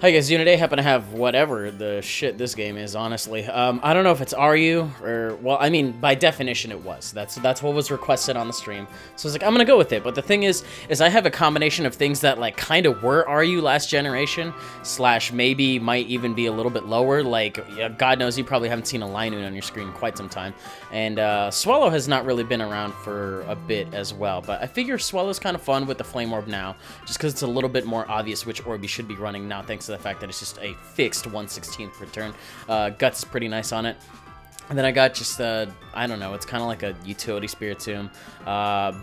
How you guys doing today? Happen to have whatever the shit this game is, honestly. I don't know if it's RU or, well, I mean, by definition it was. That's what was requested on the stream. So I was like, I'm gonna go with it. But the thing is I have a combination of things that, like, kind of were RU last generation, slash maybe might even be a little bit lower. Like, yeah, God knows you probably haven't seen a Linoone on your screen in quite some time. And Swallow has not really been around for a bit as well. But I figure Swallow's kind of fun with the Flame Orb now, just because it's a little bit more obvious which orb you should be running now, thanks to the fact that it's just a fixed 1/16 per turn. Guts is pretty nice on it. And then I got just, I don't know, it's kind of like a utility Spiritomb.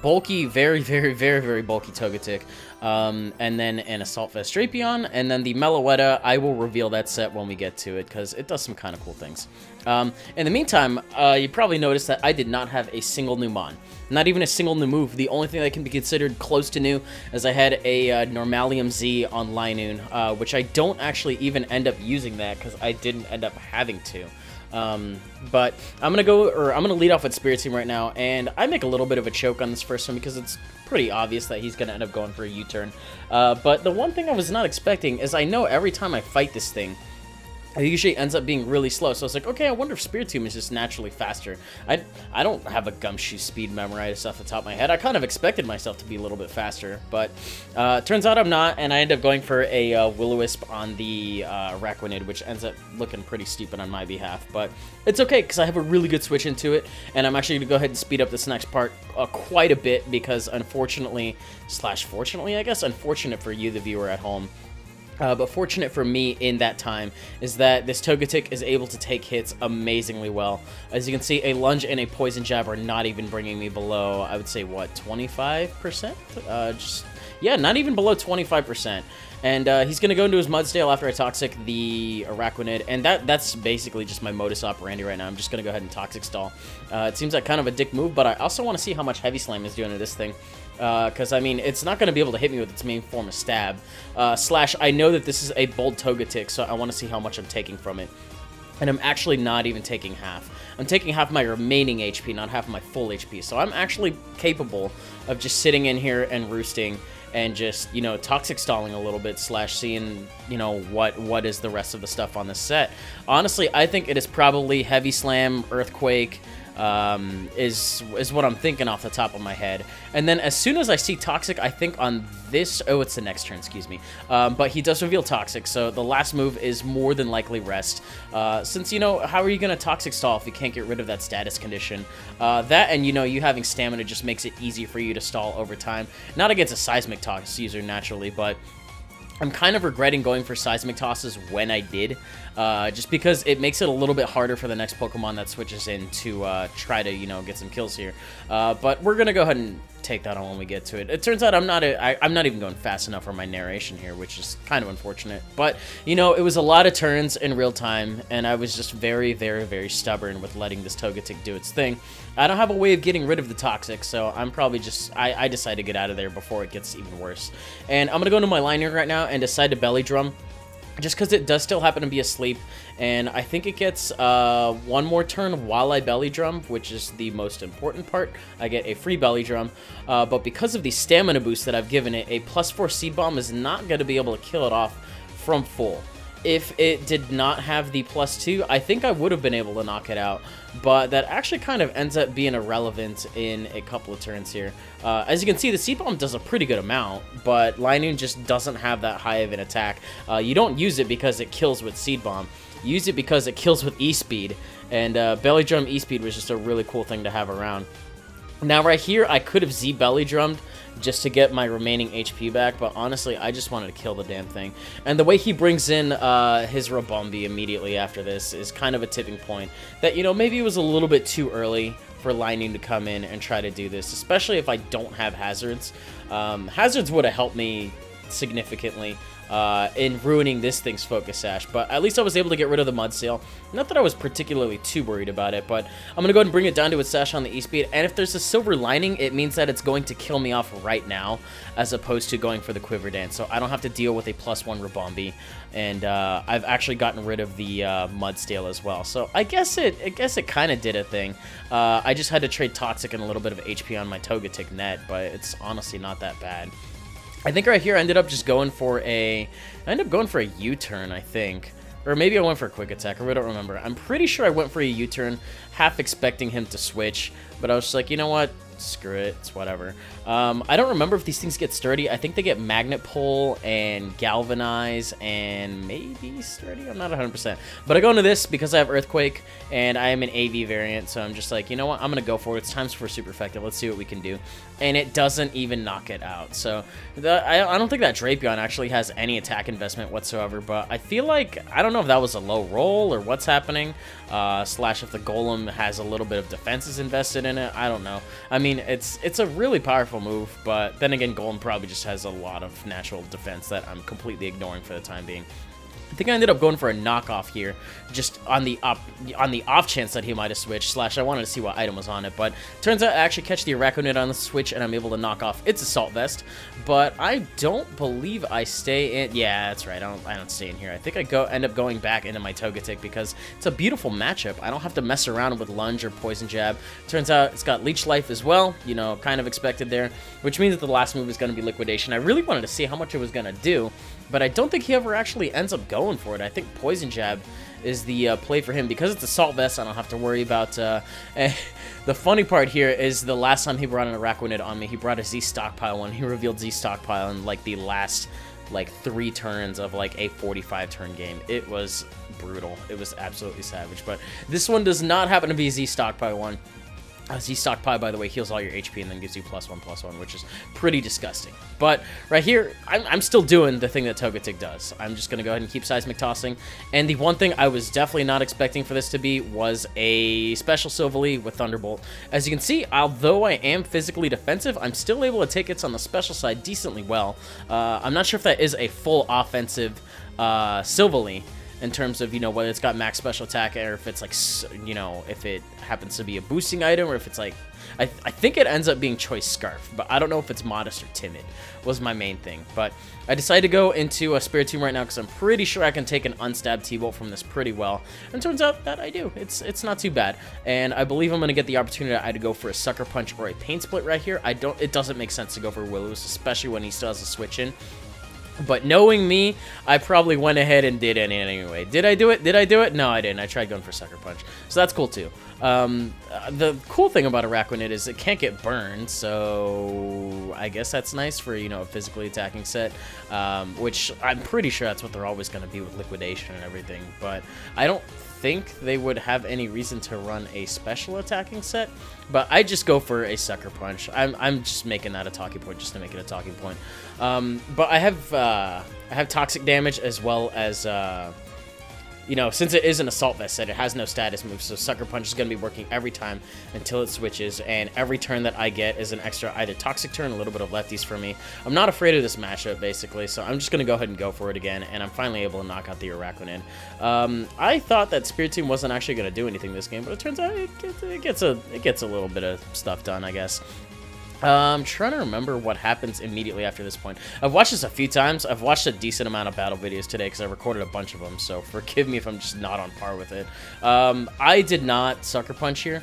Bulky, very, very, very, very bulky Togetic. And then an Assault Vest Drapion. And then the Meloetta, I will reveal that set when we get to it, because it does some kind of cool things. In the meantime, you probably noticed that I did not have a single new Mon. Not even a single new move. The only thing that can be considered close to new is I had a Normalium Z on Linoone, which I don't actually even end up using that because I didn't end up having to. But I'm gonna lead off with Spiritomb right now, and I make a little bit of a choke on this first one because it's pretty obvious that he's gonna end up going for a U-turn. But the one thing I was not expecting is I know every time I fight this thing, it usually ends up being really slow, so I was like, okay, I wonder if Spiritomb is just naturally faster. I don't have a Gumshoe speed memorized off the top of my head. I kind of expected myself to be a little bit faster, but turns out I'm not, and I end up going for a Will-O-Wisp on the Araquanid, which ends up looking pretty stupid on my behalf, but it's okay, because I have a really good switch into it, and I'm actually going to go ahead and speed up this next part quite a bit, because unfortunately, slash fortunately, I guess, unfortunate for you, the viewer at home, but fortunate for me in that time is that this Togetic is able to take hits amazingly well. As you can see, a Lunge and a Poison Jab are not even bringing me below, I would say, what, 25%? Yeah, not even below 25%. And he's going to go into his Mudsdale after I Toxic the Araquanid, and that's basically just my modus operandi right now. I'm just going to go ahead and Toxic Stall. It seems like kind of a dick move, but I also want to see how much Heavy Slam is doing to this thing. Because, I mean, it's not going to be able to hit me with its main form of Stab. Slash, I know that this is a bold Togetic, so I want to see how much I'm taking from it. And I'm actually not even taking half. I'm taking half my remaining HP, not half my full HP. So I'm actually capable of just sitting in here and roosting and just, you know, Toxic Stalling a little bit, slash seeing, you know, what is the rest of the stuff on this set. Honestly, I think it is probably Heavy Slam, Earthquake, is what I'm thinking off the top of my head. And then as soon as I see Toxic, I think on this, oh, it's the next turn, excuse me. But he does reveal Toxic, so the last move is more than likely Rest. Since, you know, how are you going to Toxic Stall if you can't get rid of that status condition? That and, you know, you having stamina just makes it easy for you to stall over time. Not against a Seismic Toss user, naturally, but I'm kind of regretting going for Seismic Tosses when I did, just because it makes it a little bit harder for the next Pokemon that switches in to try to, you know, get some kills here. But we're going to go ahead and take that on when we get to it. It turns out I'm not even going fast enough for my narration here, which is kind of unfortunate. But, you know, it was a lot of turns in real time, and I was just very, very, very stubborn with letting this Togetic do its thing. I don't have a way of getting rid of the Toxic, so I'm probably just, I decided to get out of there before it gets even worse. And I'm going to go into my Linoone right now and decide to Belly Drum, just because it does still happen to be asleep, and I think it gets one more turn while I Belly Drum, which is the most important part. I get a free Belly Drum, but because of the stamina boost that I've given it, a +4 Seed Bomb is not going to be able to kill it off from full. If it did not have the +2, I think I would have been able to knock it out, but that actually kind of ends up being irrelevant in a couple of turns here. As you can see, the Seed Bomb does a pretty good amount, but Linoone just doesn't have that high of an attack. You don't use it because it kills with Seed Bomb. You use it because it kills with E-Speed, and Belly Drum E-Speed was just a really cool thing to have around. Now right here, I could have Z-Belly Drummed just to get my remaining HP back, but honestly, I just wanted to kill the damn thing. And the way he brings in his Rabombi immediately after this is kind of a tipping point that, you know, maybe it was a little bit too early for Linoone to come in and try to do this, especially if I don't have Hazards. Hazards would have helped me significantly in ruining this thing's Focus Sash, but at least I was able to get rid of the Mudsdale. Not that I was particularly too worried about it, but I'm going to go ahead and bring it down to its Sash on the E-Speed, and if there's a Silver Lining, it means that it's going to kill me off right now, as opposed to going for the Quiver Dance, so I don't have to deal with a +1 Rabombi, and I've actually gotten rid of the Mudsdale as well, so I guess it kind of did a thing. I just had to trade Toxic and a little bit of HP on my Togetic net, but it's honestly not that bad. I think right here I ended up just going for a... I ended up going for a U-turn, I think. Or maybe I went for a quick attack, or I don't remember. I'm pretty sure I went for a U-turn, half expecting him to switch, but I was just like, you know what? Screw it, it's whatever. I don't remember if these things get sturdy. I think they get magnet pull and galvanize and maybe sturdy. I'm not 100%. But I go into this because I have Earthquake and I am an AV variant, so I'm just like, you know what? I'm going to go for it. It's time for super effective. Let's see what we can do. And it doesn't even knock it out. So I don't think that Drapion actually has any attack investment whatsoever, but I feel like, I don't know if that was a low roll or what's happening, slash if the Golem has a little bit of defenses invested in it. I don't know. I mean, it's a really powerful move, but then again, Golem probably just has a lot of natural defense that I'm completely ignoring for the time being. I think I ended up going for a knockoff here, just on the off chance that he might have switched, slash I wanted to see what item was on it, but turns out I actually catch the Araquanid on the switch and I'm able to knock off its Assault Vest, but I don't believe I stay in. Yeah, that's right, I don't stay in here. I think I end up going back into my Togetic because it's a beautiful matchup. I don't have to mess around with Lunge or Poison Jab. Turns out it's got Leech Life as well, you know, kind of expected there, which means that the last move is going to be Liquidation. I really wanted to see how much it was going to do, but I don't think he ever actually ends up going for it. I think Poison Jab is the play for him. Because it's Assault Vest, I don't have to worry about... the funny part here is the last time he brought an Araquanid on me, he brought a Z Stockpile one. He revealed Z Stockpile in, like, the last, like, 3 turns of, like, a 45-turn game. It was brutal. It was absolutely savage. But this one does not happen to be a Z Stockpile one. Z Stockpile, by the way, heals all your HP and then gives you +1/+1, which is pretty disgusting. But right here, I'm still doing the thing that Togetic does. I'm just going to go ahead and keep Seismic Tossing. And the one thing I was definitely not expecting for this to be was a special Silvally with Thunderbolt. As you can see, although I am physically defensive, I'm still able to take hits on the special side decently well. I'm not sure if that is a full offensive Silvally, in terms of, you know, whether it's got max special attack or if it's like, you know, if it happens to be a boosting item or if it's like, I think it ends up being Choice Scarf, but I don't know if it's Modest or Timid was my main thing. But I decided to go into a Spiritomb right now because I'm pretty sure I can take an unstabbed T-Bolt from this pretty well. And it turns out that I do. It's not too bad. And I believe I'm going to get the opportunity to either go for a Sucker Punch or a Pain Split right here. It doesn't make sense to go for Will-O-Wisp, especially when he still has a switch in. But knowing me, I probably went ahead and did it anyway. Did I do it? Did I do it? No, I didn't. I tried going for Sucker Punch. So that's cool, too. The cool thing about Araquanid is it can't get burned, so I guess that's nice for, you know, a physically attacking set, which I'm pretty sure that's what they're always going to be with Liquidation and everything. But I don't think they would have any reason to run a special attacking set, but I just go for a Sucker Punch. I'm just making that a talking point just to make it a talking point. But I have Toxic Damage as well as you know, since it is an Assault Vest set, it has no status move, so Sucker Punch is going to be working every time until it switches, and every turn that I get is an extra either Toxic turn, a little bit of lefties for me. I'm not afraid of this matchup, basically, so I'm just going to go ahead and go for it again, and I'm finally able to knock out the Araquanid. I thought that Spiritomb wasn't actually going to do anything this game, but it turns out it gets a little bit of stuff done, I guess. I'm trying to remember what happens immediately after this point. I've watched this a few times. I've watched a decent amount of battle videos today because I recorded a bunch of them, so forgive me if I'm just not on par with it. I did not Sucker Punch here.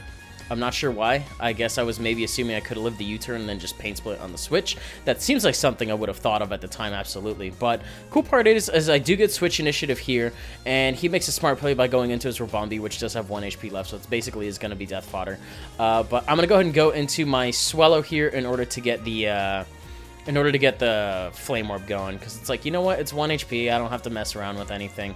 I'm not sure why. I guess I was maybe assuming I could have lived the U-turn and then just Pain Split on the switch. That seems like something I would have thought of at the time, absolutely. But cool part is I do get switch initiative here, and he makes a smart play by going into his Rabombi, which does have 1 HP left, so it's basically is going to be death fodder. But I'm going to go ahead and go into my Swellow here in order to get the Flame Orb going, because it's like, you know what, it's 1 HP, I don't have to mess around with anything.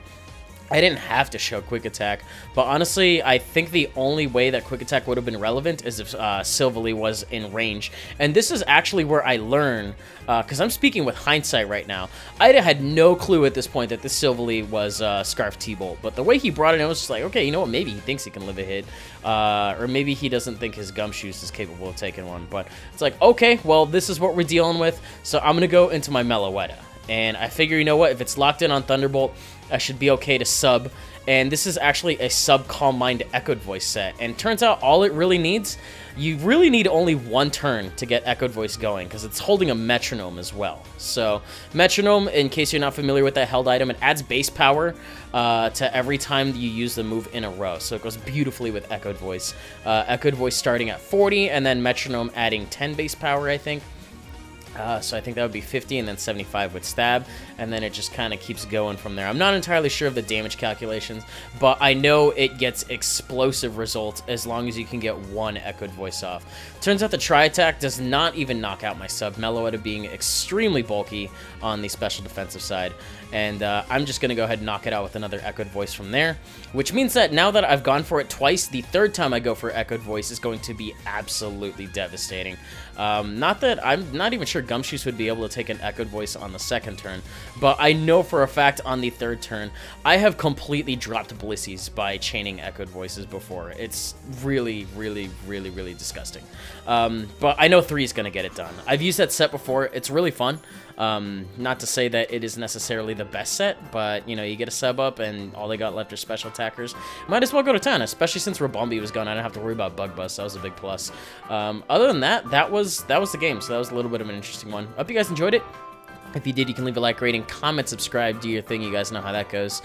I didn't have to show Quick Attack, but honestly, I think the only way that Quick Attack would have been relevant is if Silvally was in range. And this is actually where I learn, because I'm speaking with hindsight right now. I had no clue at this point that this Silvally was Scarf T-Bolt, but the way he brought it in, I was just like, okay, you know what, maybe he thinks he can live a hit, or maybe he doesn't think his Gumshoes is capable of taking one, but it's like, okay, well, this is what we're dealing with, so I'm going to go into my Meloetta. And I figure, you know what, if it's locked in on Thunderbolt, I should be okay to sub. And this is actually a sub Calm Mind Echoed Voice set. And turns out all it really needs, you really need only 1 turn to get Echoed Voice going, because it's holding a Metronome as well. So Metronome, in case you're not familiar with that held item, it adds base power to every time you use the move in a row. So it goes beautifully with Echoed Voice. Echoed Voice starting at 40, and then Metronome adding 10 base power, I think. So I think that would be 50 and then 75 with stab, and then it just kind of keeps going from there. I'm not entirely sure of the damage calculations, but I know it gets explosive results as long as you can get one echoed voice off. Turns out the tri-attack does not even knock out my sub, Meloetta being extremely bulky on the special defensive side, and I'm just going to go ahead and knock it out with another echoed voice from there, which means that now that I've gone for it twice, the third time I go for echoed voice is going to be absolutely devastating. Not that I'm not even sure Gumshoes would be able to take an echoed voice on the second turn, but I know for a fact on the third turn, I have completely dropped Blissies by chaining echoed voices before. It's really, really, really, really disgusting. But I know 3 is going to get it done. I've used that set before. It's really fun. Not to say that it is necessarily the best set, but, you know, you get a sub up and all they got left are special attackers. Might as well go to 10, especially since Rabombi was gone. I didn't have to worry about Bug Buzz. That was a big plus. Other than that, that was the game, so that was a little bit of an interesting one. Hope you guys enjoyed it. If you did, you can leave a like, rating, comment, subscribe, do your thing. You guys know how that goes.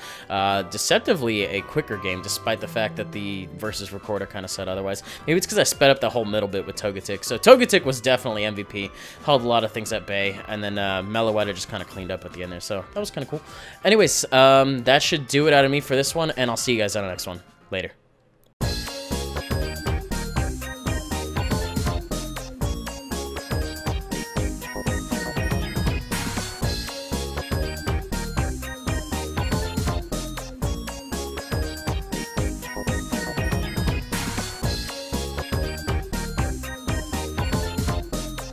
Deceptively a quicker game, despite the fact that the versus recorder kind of said otherwise. Maybe it's because I sped up the whole middle bit with Togetic. So Togetic was definitely MVP. Held a lot of things at bay. And then Meloetta just kind of cleaned up at the end there. So that was kind of cool. Anyways, that should do it out of me for this one. And I'll see you guys on the next one. Later.